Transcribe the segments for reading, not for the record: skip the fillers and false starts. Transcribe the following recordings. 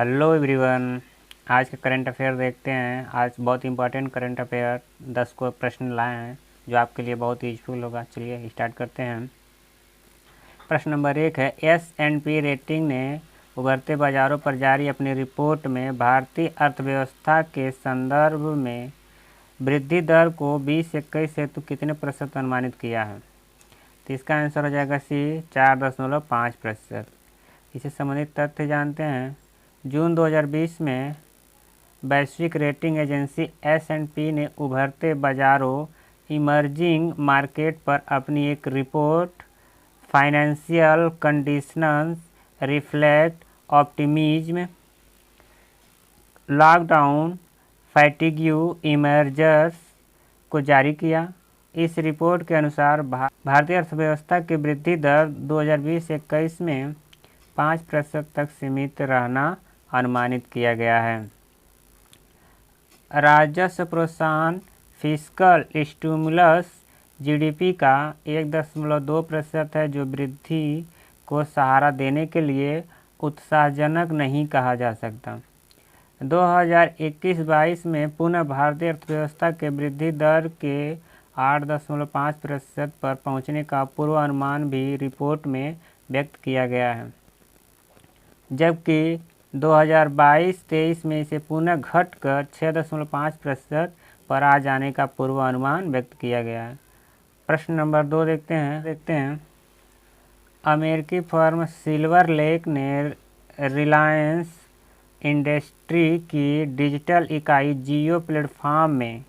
Hello everyone. आज का current affair देखते हैं। आज बहुत इंपॉर्टेंट करंट अफेयर 10 को प्रश्न लाए हैं जो आपके लिए बहुत यूजफुल होगा। चलिए स्टार्ट करते हैं। प्रश्न नंबर 1 है, S&P रेटिंग ने उभरते बाजारों पर जारी अपनी रिपोर्ट में भारतीय अर्थव्यवस्था के संदर्भ में वृद्धि दर को 2021 हेतु कितने प्रतिशत अनुमानित किया है? तो इसका आंसर हो जाएगा सी 4.5%। इससे संबंधित तथ्य जानते हैं। जून 2020 में वैश्विक रेटिंग एजेंसी S&P ने उभरते बाजारों इमर्जिंग मार्केट पर अपनी एक report financial conditions reflect optimism lockdown fatigue emerges को जारी किया। इस रिपोर्ट के अनुसार भारतीय अर्थव्यवस्था की वृद्धि दर 2020-21 में 5% तक सीमित रहना अनुमानित किया गया है। राजस्व प्रोत्साहन फिस्कल स्टिमुलस जीडीपी का 1.2% है, जो वृद्धि को सहारा देने के लिए उत्साहजनक नहीं कहा जा सकता। 2021-22 में पुनः भारतीय अर्थव्यवस्था के वृद्धि दर के 8.5% पर पहुंचने का पूर्वानुमान भी रिपोर्ट में व्यक्त किया गया है, जबकि 2022-23 में इसे पुनः घटकर 6.5% पर आ जाने का पूर्वानुमान व्यक्त किया गया है। प्रश्न नंबर 2 देखते हैं। अमेरिकी फर्म सिल्वर लेक ने रिलायंस इंडस्ट्री की डिजिटल इकाई जियो प्लेटफॉर्म में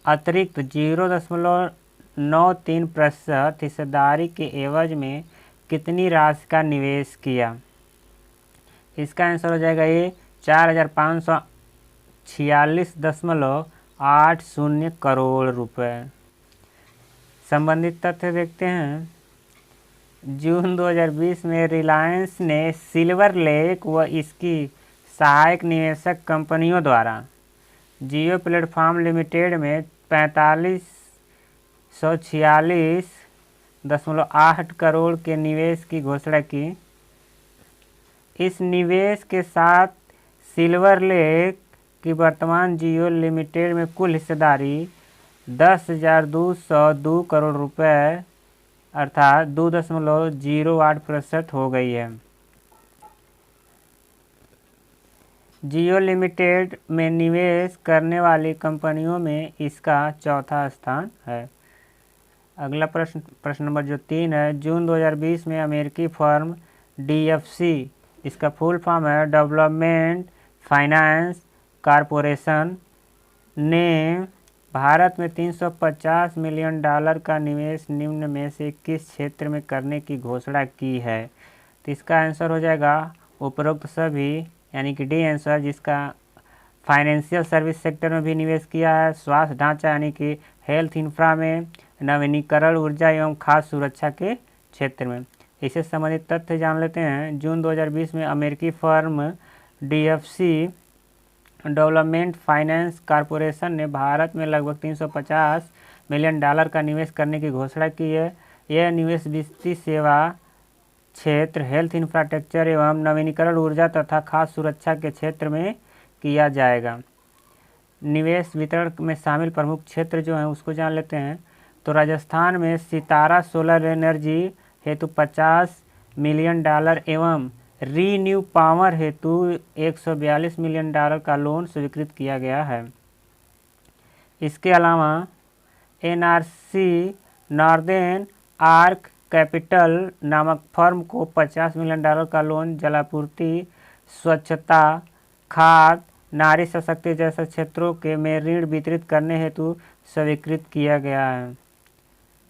अतिरिक्त 0.93% हिस्सेदारी के एवज में कितनी राशि का निवेश किया? इसका आंसर हो जाएगा ये 4,546.80 करोड़ रुपए। संबंधित तथ्य देखते हैं। जून 2020 में रिलायंस ने सिल्वर लेक व इसकी सहायक निवेशक कंपनियों द्वारा जियो प्लेटफॉर्म लिमिटेड में 4546.8 करोड़ के निवेश की घोषणा की। इस निवेश के साथ सिल्वर लेक की वर्तमान जियो लिमिटेड में कुल हिस्सेदारी 10,202 करोड़ रुपए अर्थात 2.08% हो गई है। जियो लिमिटेड में निवेश करने वाली कंपनियों में इसका चौथा स्थान है। अगला प्रश्न नंबर जो 3 है, जून 2020 में अमेरिकी फर्म DFC, इसका फुल फॉर्म है डेवलपमेंट फाइनेंस कॉरपोरेशन, ने भारत में $350 मिलियन का निवेश निम्न में से किस क्षेत्र में करने की घोषणा की है? तो इसका आंसर हो जाएगा उपरोक्त सभी, यानी कि डी आंसर, जिसका फाइनेंशियल सर्विस सेक्टर में भी निवेश किया है, स्वास्थ्य ढांचा यानी कि हेल्थ इंफ्रा में, नवीनीकरण ऊर्जा एवं खाद्य सुरक्षा के क्षेत्र में। इससे संबंधित तथ्य जान लेते हैं। जून 2020 में अमेरिकी firm DFC development finance corporation ने भारत में लगभग $350 मिलियन का निवेश करने की घोषणा की है। यह निवेश वित्तीय सेवा क्षेत्र, हेल्थ इंफ्रास्ट्रक्चर एवं नवीनीकरण ऊर्जा तथा खाद्य सुरक्षा के क्षेत्र में किया जाएगा। निवेश वितरण में शामिल प्रमुख क्षेत्र जो हैं उसको जान लेते हैं। तो राजस्थान में सितारा सोलर एनर्जी हेतु $50 मिलियन एवं रीन्यू पावर हेतु $142 मिलियन का लोन स्वीकृत किया गया है। इसके अलावा NRC नॉर्दर्न आर्क कैपिटल नामक फर्म को $50 मिलियन का लोन जलापूर्ति, स्वच्छता, खाद्य, नारी सशक्ति जैसे क्षेत्रों के में ऋण वितरित करने हेतु स्वीकृत किया गया है।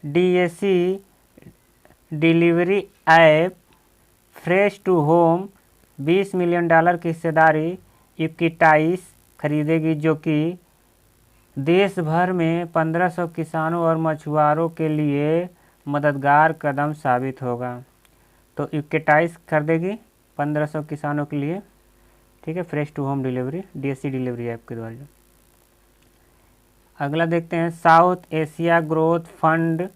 DAC delivery app fresh to home $20 million की हिस्सेदारी इक्विटाइस खरीदेगी, जो कि देश भर में 1500 किसानों और मछुआरों के लिए मददगार कदम साबित होगा। तो इक्विटाइस खरीदेगी 1500 किसानों के लिए, ठीक है, fresh to home delivery DAC delivery app के द्वारा। अगला देखते हैं, साउथ एशिया ग्रोथ फंड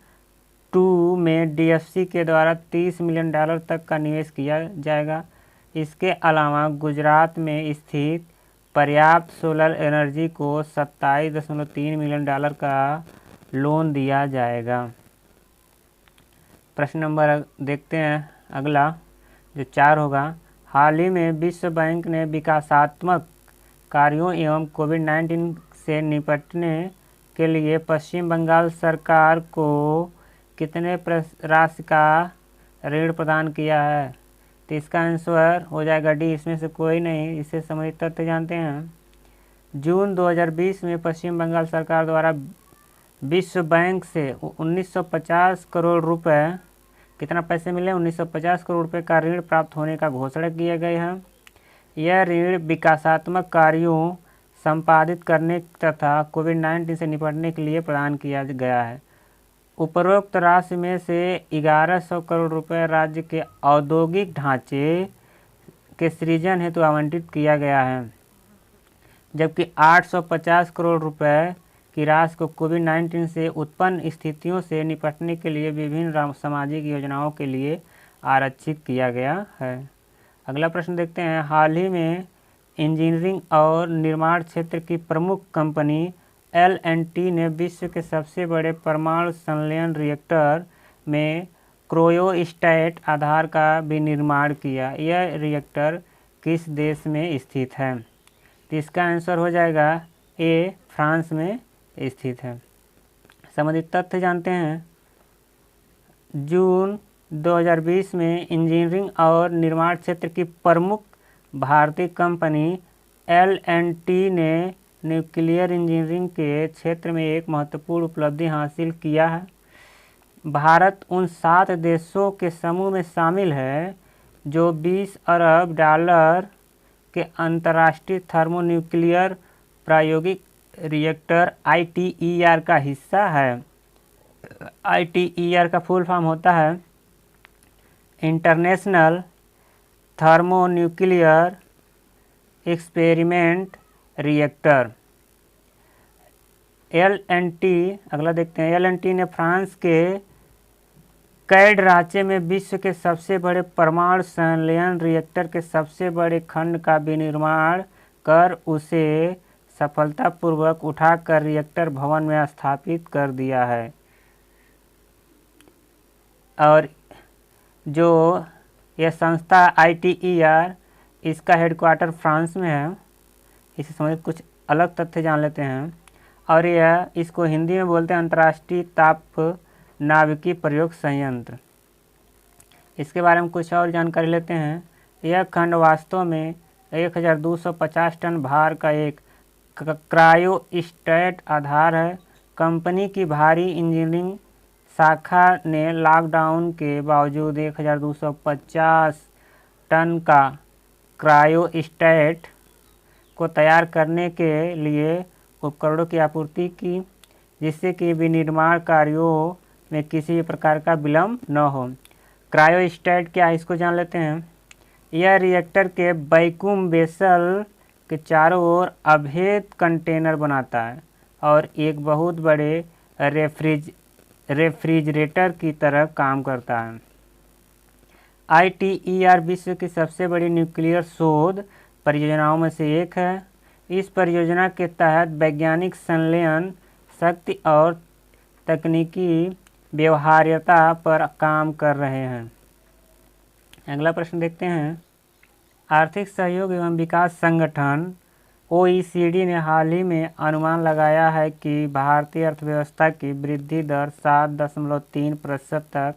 2 में DFC के द्वारा $30 मिलियन तक का निवेश किया जाएगा। इसके अलावा गुजरात में स्थित पर्याप्त सोलर एनर्जी को 27.3 मिलियन डॉलर का लोन दिया जाएगा। प्रश्न नंबर देखते हैं अगला जो 4 होगा। हाल ही में विश्व बैंक ने विकासात्मक कार्यों एवं कोविड-19 से निपटने के लिए पश्चिम बंगाल सरकार को कितने राशि का ऋण प्रदान किया है? तो इसका आंसर हो जाएगा डी, इसमें से कोई नहीं। इससे संबंधित तथ्य जानते हैं। जून 2020 में पश्चिम बंगाल सरकार द्वारा विश्व बैंक से 1950 करोड़ रुपए, कितना पैसे मिले? 1950 करोड़ रुपए का ऋण प्राप्त होने का घोषणा किया गया है। यह ऋण विकासात्मक कार्यों संपादित करने तथा कोविड-19 से निपटने के लिए प्रदान किया गया है। उपरोक्त राशि में से 1100 करोड़ रुपए राज्य के औद्योगिक ढांचे के सृजन हेतु आवंटित किया गया है, जबकि 850 करोड़ रुपए की राशि को कोविड-19 से उत्पन्न स्थितियों से निपटने के लिए विभिन्न सामाजिक योजनाओं के लिए आरक्षित किया गया है। अगला प्रश्न देखते हैं। हाल ही में इंजीनियरिंग और निर्माण क्षेत्र की प्रमुख कंपनी L&T ने विश्व के सबसे बड़े परमाणु संलयन रिएक्टर में क्रायोस्टेट आधार का विनिर्माण किया। यह रिएक्टर किस देश में स्थित है? तो इसका आंसर हो जाएगा ए, फ्रांस में स्थित है। संबंधित तथ्य जानते हैं। जून 2020 में इंजीनियरिंग और निर्माण क्षेत्र की प्रमुख भारतीय कंपनी L&T ने न्यूक्लियर इंजीनियरिंग के क्षेत्र में एक महत्वपूर्ण उपलब्धि हासिल किया है। भारत उन 7 देशों के समूह में शामिल है जो 20 अरब डॉलर के अंतर्राष्ट्रीय थर्मोन्यूक्लियर प्रायोगिक रिएक्टर ITER का हिस्सा है। ITER का फुल फॉर्म होता है international thermonuclear experiment reactor. L&T, अगला देखते हैं। L&T ने फ्रांस के कैडराचे में विश्व के सबसे बड़े परमाणु संलयन रिएक्टर के सबसे बड़े खंड का विनिर्माण कर उसे सफलतापूर्वक उठाकर रिएक्टर भवन में स्थापित कर दिया है। और जो यह संस्था ITER, इसका हेडक्वार्टर फ्रांस में है। इससे संबंधित कुछ अलग तथ्य जान लेते हैं। और यह इसको हिंदी में बोलते हैं अंतर्राष्ट्रीय ताप नाभिकीय प्रयोग संयंत्र। इसके बारे में कुछ और जानकारी लेते हैं। यह खंड वास्तव में 1250 टन भार का एक क्रायोस्टेट आधार है। कंपनी की भारी इंजीनियरिंग शाखा ने लॉकडाउन के बावजूद 1250 टन का क्रायोस्टेट को तैयार करने के लिए उपकरणों की आपूर्ति की, जिससे कि विनिर्माण कार्यों में किसी भी प्रकार का विलंब न हो। क्रायोस्टेट क्या है, इसको जान लेते हैं। यह रिएक्टर के वैक्यूम वेसल के चारों ओर अभेद कंटेनर बनाता है और एक बहुत बड़े रेफ्रिजरेटर की तरह काम करता है। ITER विश्व की सबसे बड़ी न्यूक्लियर शोध परियोजनाओं में से एक है। इस परियोजना के तहत वैज्ञानिक संलयन शक्ति और तकनीकी व्यवहार्यता पर काम कर रहे हैं। अगला प्रश्न देखते हैं। आर्थिक सहयोग एवं विकास संगठन OECD ने हाल ही में अनुमान लगाया है कि भारतीय अर्थव्यवस्था की वृद्धि दर 7.3% तक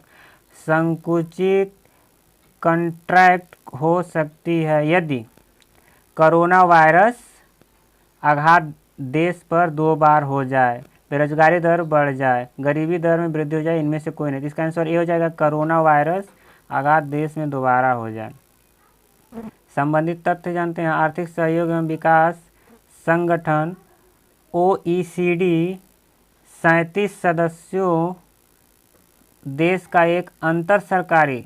संकुचित कंट्रैक्ट हो सकती है यदि कोरोना वायरस आघात देश पर 2 बार हो जाए, बेरोजगारी दर बढ़ जाए, गरीबी दर में वृद्धि हो जाए, इनमें से कोई नहीं। इसका आंसर ये हो जाएगा कोरोना वायरस आघात देश में दोबारा हो जाए। संबंधित तथ्य जानते हैं। आर्थिक सहयोग एवं विकास संगठन OECD 37 सदस्यों देश का एक अंतर सरकारी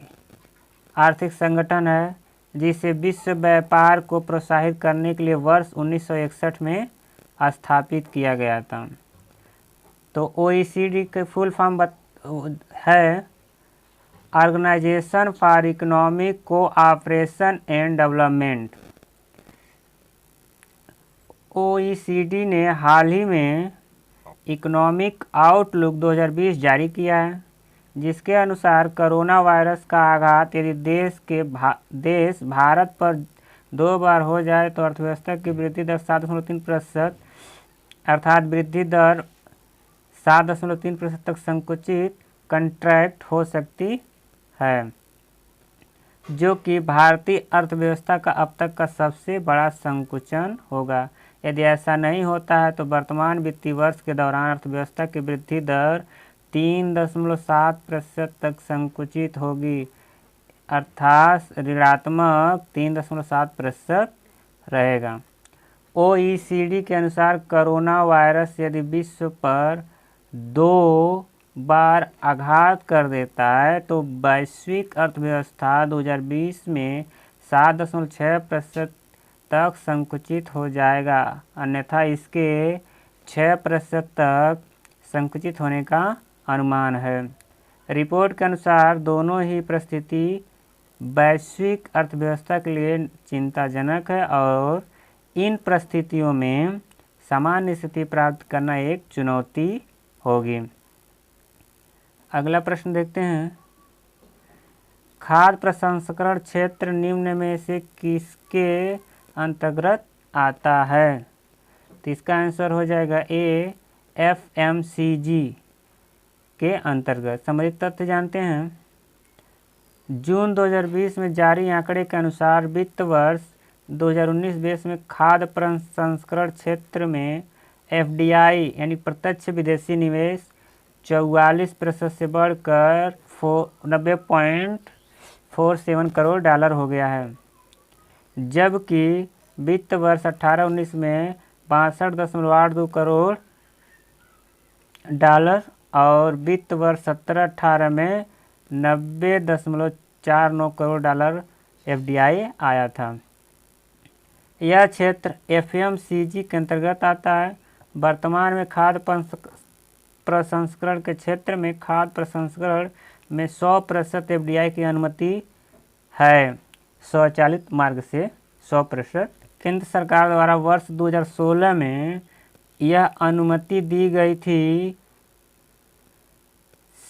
आर्थिक संगठन है, जिसे विश्व व्यापार को प्रोत्साहित करने के लिए वर्ष 1961 में स्थापित किया गया था। तो OECD के फुल फॉर्म है organisation for economic cooperation and development OECD ने हाल ही में इकोनॉमिक आउटलुक 2020 जारी किया है, जिसके अनुसार कोरोना वायरस का आघात यदि देश भारत पर 2 बार हो जाए तो अर्थव्यवस्था की वृद्धि दर 7.3% अर्थात वृद्धि दर 7.3% तक संकुचित कंट्रैक्ट हो सकती है, जो कि भारतीय अर्थव्यवस्था का अब तक का सबसे बड़ा संकुचन होगा। यदि ऐसा नहीं होता है तो वर्तमान वित्तीय वर्ष के दौरान अर्थव्यवस्था की वृद्धि दर 3.7% तक संकुचित होगी, अर्थात ऋणात्मक 3.7% रहेगा। OECD के अनुसार कोरोना वायरस यदि विश्व पर 2 बार आघात कर देता है तो वैश्विक अर्थव्यवस्था 2020 में 7.6% तक संकुचित हो जाएगा, अन्यथा इसके 6% तक संकुचित होने का अनुमान है। रिपोर्ट के अनुसार दोनों ही परिस्थिति वैश्विक अर्थव्यवस्था के लिए चिंताजनक है और इन परिस्थितियों में सामान्य स्थिति प्राप्त करना एक चुनौती होगी। अगला प्रश्न देखते हैं, खाद्य प्रसंस्करण क्षेत्र निम्न में से किसके अंतर्गत आता है? तो इसका आंसर हो जाएगा ए FMCG के अंतर्गत। संबंधित तथ्य जानते हैं। जून 2020 में जारी आंकड़े के अनुसार वित्त वर्ष 2019-20 में खाद्य प्रसंस्करण क्षेत्र में FDI यानी प्रत्यक्ष विदेशी निवेश 44% से बढ़कर 90.47 करोड़ डॉलर हो गया है, जबकि वित्त वर्ष 18-19 में 62.82 करोड़ डॉलर और वित्त वर्ष 17-18 में 90.49 करोड़ डॉलर FDI आया था। यह क्षेत्र FMCG के अंतर्गत आता है। वर्तमान में खाद्य प्रसंस्करण के क्षेत्र में खाद्य प्रसंस्करण में 100% FDI की अनुमति है, स्वचालित मार्ग से 100%। केंद्र सरकार द्वारा वर्ष 2016 में यह अनुमति दी गई थी।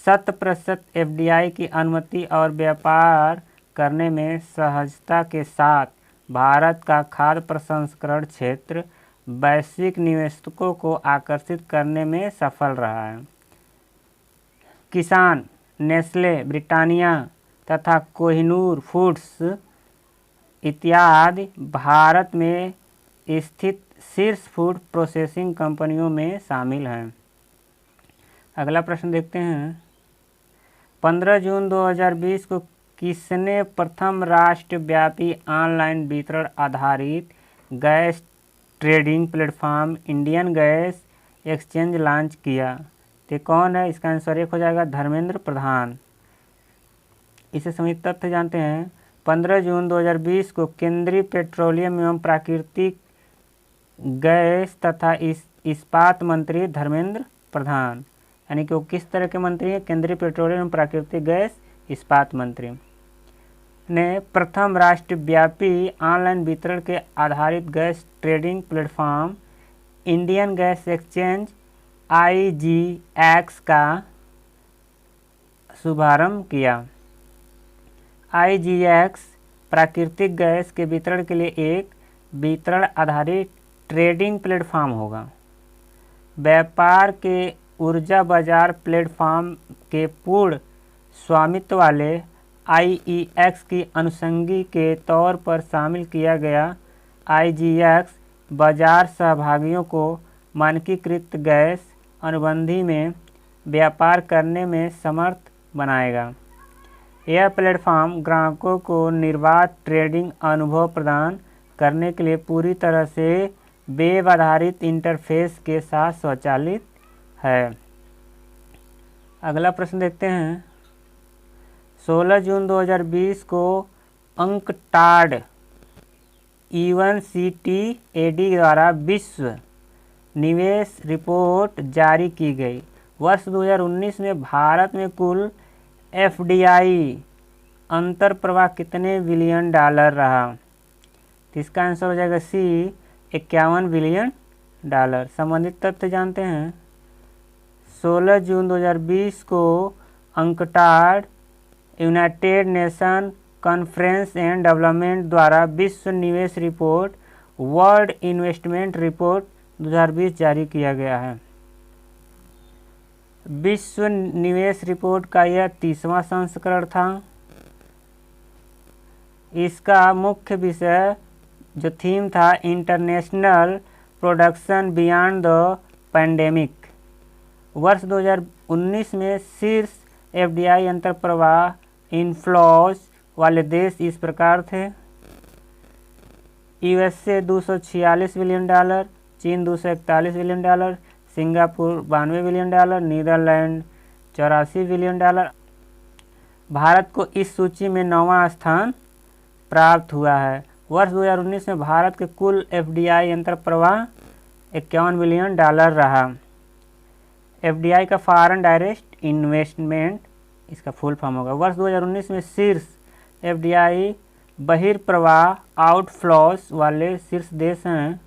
100% FDI की अनुमति और व्यापार करने में सहजता के साथ भारत का खाद्य प्रसंस्करण क्षेत्र वैश्विक निवेशकों को आकर्षित करने में सफल रहा है। किसान, नेस्ले, ब्रिटानिया तथा कोहिनूर फूड्स इत्यादि भारत में स्थित शीर्ष फूड प्रोसेसिंग कंपनियों में शामिल हैं। अगला प्रश्न देखते हैं, 15 जून 2020 को किसने प्रथम राष्ट्रव्यापी ऑनलाइन वितरण आधारित gas trading platform Indian gas exchange launch किया? तो कौन है? इसका आंसर एक हो जाएगा धर्मेंद्र प्रधान। इसे संबंधित तथ्य जानते हैं। 15 जून 2020 को केंद्रीय पेट्रोलियम एवं प्राकृतिक गैस तथा इस्पात मंत्री धर्मेंद्र प्रधान, यानी कि वो किस तरह के मंत्री हैं? केंद्रीय पेट्रोलियम एवं प्राकृतिक गैस इस्पात मंत्री ने प्रथम राष्ट्रव्यापी ऑनलाइन वितरण के आधारित gas trading platform Indian gas exchange IGX का शुभारंभ किया। IGX प्राकृतिक गैस के वितरण के लिए एक वितरण आधारित ट्रेडिंग प्लेटफॉर्म होगा। व्यापार के ऊर्जा बाजार प्लेटफॉर्म के पूर्ण स्वामित्व वाले IEX की अनुषंगी के तौर पर शामिल किया गया IGX बाजार सहभागियों को मानकीकृत गैस अनुबंधी में व्यापार करने में समर्थ बनाएगा। यह प्लेटफॉर्म ग्राहकों को निर्बाध ट्रेडिंग अनुभव प्रदान करने के लिए पूरी तरह से वेब आधारित इंटरफेस के साथ स्वचालित है। अगला प्रश्न देखते हैं, 16 जून 2020 को अंकटाड UNCTAD द्वारा विश्व निवेश रिपोर्ट जारी की गई। वर्ष 2019 में भारत में कुल FDI अंतर प्रवाह कितने बिलियन डॉलर रहा? तो इसका आंसर हो जाएगा सी 51 बिलियन डॉलर। संबंधित तथ्य जानते हैं। 16 जून 2020 को UNCTAD United nation conference and development द्वारा विश्व निवेश रिपोर्ट वर्ल्ड इन्वेस्टमेंट रिपोर्ट 2020 जारी किया गया है। विश्व निवेश रिपोर्ट का यह 30वां संस्करण था। इसका मुख्य विषय जो थीम था international production beyond the pandemic. वर्ष 2019 में शीर्ष FDI अंतर्प्रवाह इनफ्लोज वाले देश इस प्रकार थे। USA 246 बिलियन डॉलर, चीन 241 billion dollar, Singapore 92 billion dollar, Netherland 84 billion dollar. Bharat को इस सूची में 9वां स्थान प्राप्त हुआ है। वर्ष 2019 में भारत के कुल FDI अंतर्प्रवाह 51 बिलियन डॉलर रहा। FDI का फॉरेन डायरेक्ट इन्वेस्टमेंट इसका फुल फॉर्म होगा। वर्ष 2019 में शीर्ष FDI बहिर्प्रवाह आउटफ्लोज वाले शीर्ष देश हैं।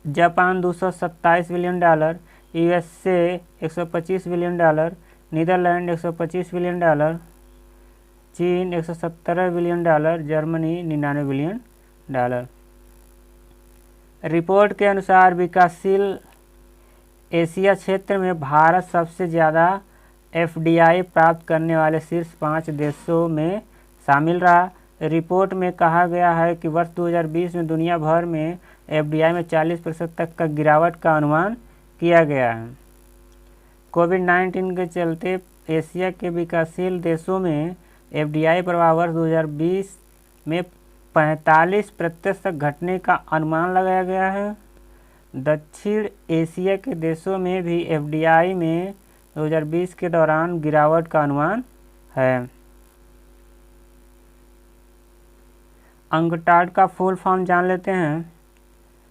Japan 227 billion dollar, USA 125 billion dollar, Netherland 125 billion dollar, चीन 117 billion dollar, Germany 99 billion dollar. Report के अनुसार विकासशील एशिया क्षेत्र में भारत सबसे ज़्यादा FDI प्राप्त करने वाले शीर्ष 5 देशों में शामिल रहा। रिपोर्ट में कहा गया है कि वर्ष 2020 में दुनिया भर में FDI में 40% तक का गिरावट का अनुमान किया गया है। कोविड-19 के चलते एशिया के विकासशील देशों में FDI प्रवाह वर्ष 2020 में 45% घटने का अनुमान लगाया गया है। दक्षिण एशिया के देशों में भी FDI में 2020 के दौरान गिरावट का अनुमान है। अंकटाड का फुल फॉर्म जान लेते हैं।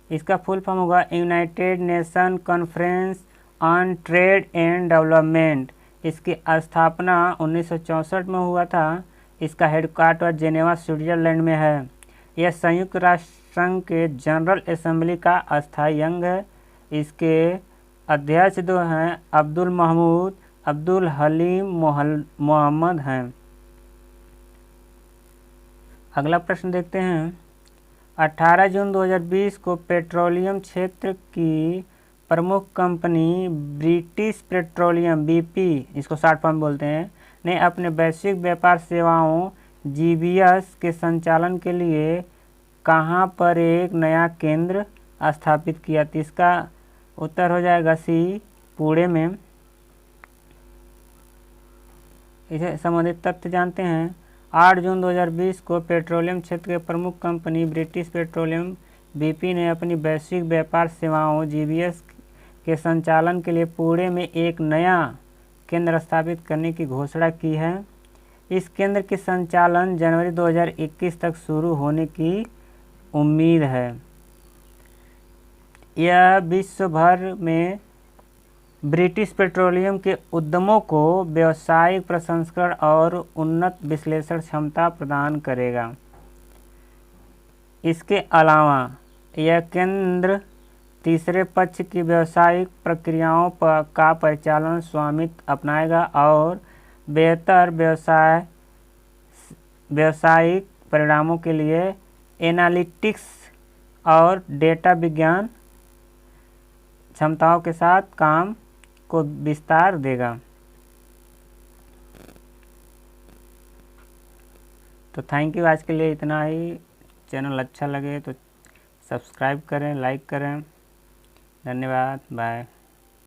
इसका फुल फॉर्म होगा United nation conference on trade and development. इसकी स्थापना 1964 में हुआ था। इसका हेडक्वार्टर जेनेवा स्विट्जरलैंड में है। यह संयुक्त राष्ट्र संघ के जनरल असेंबली का अस्थायी अंग है। इसके अध्यक्ष जो हैं अब्दुल महमूद अब्दुल हलीम मोहम्मद हैं। अगला प्रश्न देखते हैं। 18 जून 2020 को पेट्रोलियम क्षेत्र की प्रमुख कंपनी ब्रिटिश पेट्रोलियम BP, इसको शॉर्ट फॉर्म बोलते हैं, ने अपने वैश्विक व्यापार सेवाओं GBS के संचालन के लिए कहां पर एक नया केंद्र स्थापित किया? तो इसका उत्तर हो जाएगा सी पुणे में। इसे संबंधित तथ्य जानते हैं। 8 जून 2020 को पेट्रोलियम क्षेत्र के प्रमुख कंपनी ब्रिटिश पेट्रोलियम BP ने अपनी वैश्विक व्यापार सेवाओं GBS के संचालन के लिए पुणे में एक नया केंद्र स्थापित करने की घोषणा की है। इस केंद्र के संचालन जनवरी 2021 तक शुरू होने की उम्मीद है। यह विश्व भर में ब्रिटिश पेट्रोलियम के उद्यमों को व्यावसायिक प्रसंस्करण और उन्नत विश्लेषण क्षमता प्रदान करेगा। इसके अलावा यह केंद्र तीसरे पक्ष की व्यावसायिक प्रक्रियाओं का परिचालन स्वामित्व अपनाएगा और बेहतर व्यावसायिक परिणामों के लिए एनालिटिक्स और डेटा विज्ञान क्षमताओं के साथ काम को विस्तार देगा। तो थैंक यू, आज के लिए इतना ही। चैनल अच्छा लगे तो सब्सक्राइब करें, लाइक करें। धन्यवाद, बाय।